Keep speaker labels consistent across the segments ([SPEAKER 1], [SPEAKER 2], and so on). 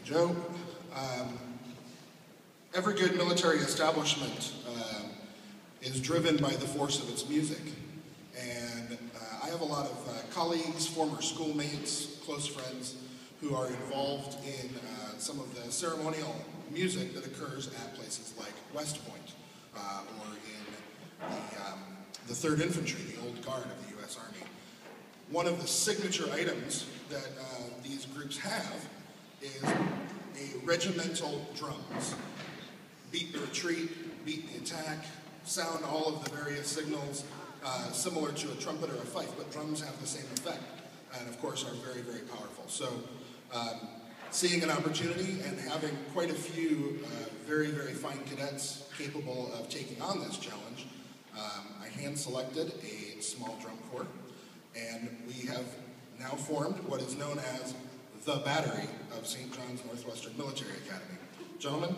[SPEAKER 1] Joe. Every good military establishment is driven by the force of its music. And I have a lot of colleagues, former schoolmates, close friends who are involved in some of the ceremonial music that occurs at places like West Point or in the 3rd Infantry, the old guard of the U.S. Army. One of the signature items that these groups have is a regimental drums. Beat the retreat, beat the attack, sound all of the various signals, similar to a trumpet or a fife, but drums have the same effect, and of course are very, very powerful. So seeing an opportunity and having quite a few very, very fine cadets capable of taking on this challenge, I hand-selected a small drum corps, and we have now formed what is known as the Battery of St. John's Northwestern Military Academy. Gentlemen.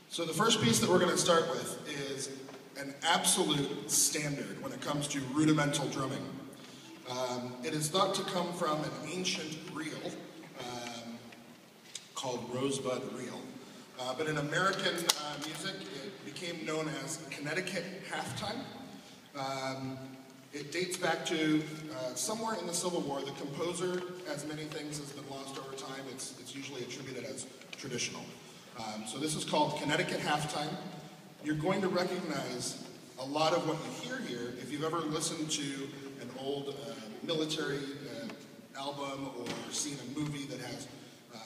[SPEAKER 1] So the first piece that we're going to start with is an absolute standard when it comes to rudimental drumming. It is thought to come from an ancient reel called Rosebud Reel. But in American music, it became known as Connecticut Halftime. It dates back to somewhere in the Civil War. The composer, as many things, has been lost over time. It's usually attributed as traditional. So this is called Connecticut Halftime. You're going to recognize a lot of what you hear here if you've ever listened to an old military album or seen a movie that has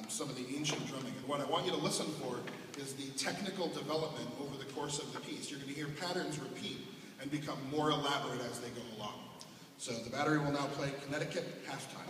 [SPEAKER 1] some of the ancient drumming. And what I want you to listen for is the technical development over the course of the piece. You're going to hear patterns repeat and become more elaborate as they go along. So the battery will now play Connecticut Halftime.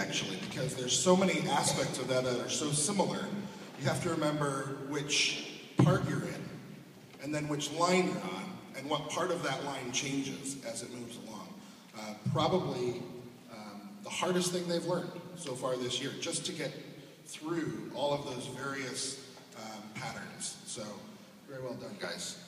[SPEAKER 1] actually, because there's so many aspects of that that are so similar. You have to remember which part you're in, and then which line you're on, and what part of that line changes as it moves along. Probably the hardest thing they've learned so far this year, just to get through all of those various patterns. So, very well done, guys.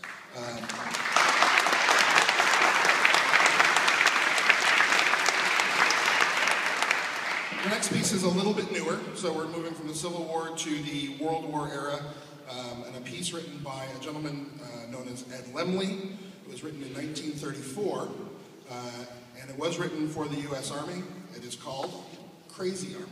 [SPEAKER 1] The next piece is a little bit newer, so we're moving from the Civil War to the World War era, and a piece written by a gentleman known as Ed Lemley. It was written in 1934, and it was written for the U.S. Army. It is called Crazy Army.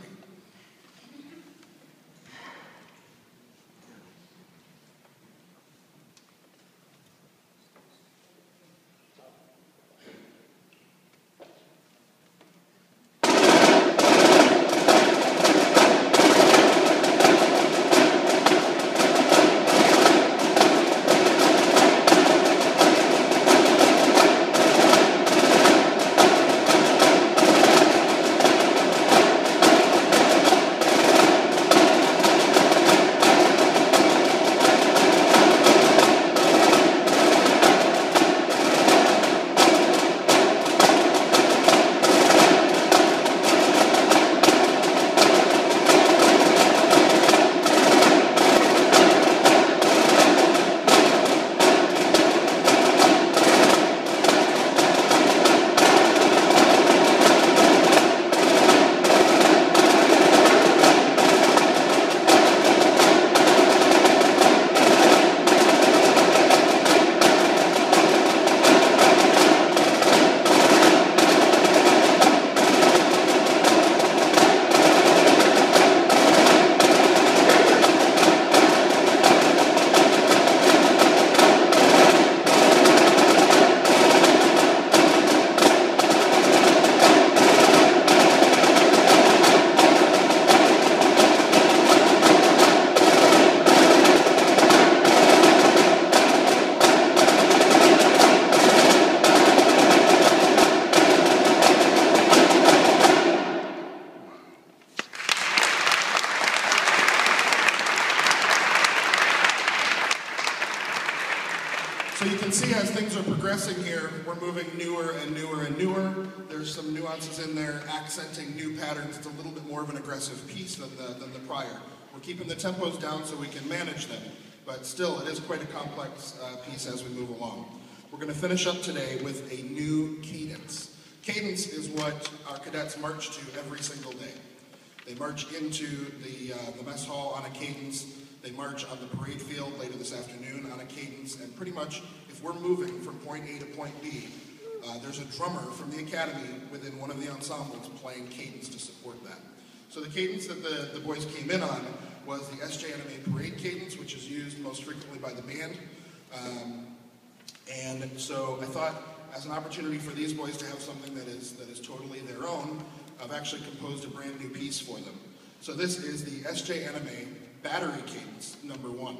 [SPEAKER 1] So you can see as things are progressing here, we're moving newer and newer and newer. There's some nuances in there, accenting new patterns. It's a little bit more of an aggressive piece than the prior. We're keeping the tempos down so we can manage them, but still it is quite a complex piece as we move along. We're going to finish up today with a new cadence. Cadence is what our cadets march to every single day. They march into the mess hall on a cadence. They march on the parade field later this afternoon on a cadence, and pretty much if we're moving from point A to point B, there's a drummer from the academy within one of the ensembles playing cadence to support that. So the cadence that the boys came in on was the SJNMA parade cadence, which is used most frequently by the band. And so I thought, as an opportunity for these boys to have something that is totally their own, I've actually composed a brand new piece for them. So this is the SJNMA Battery Cadence #1.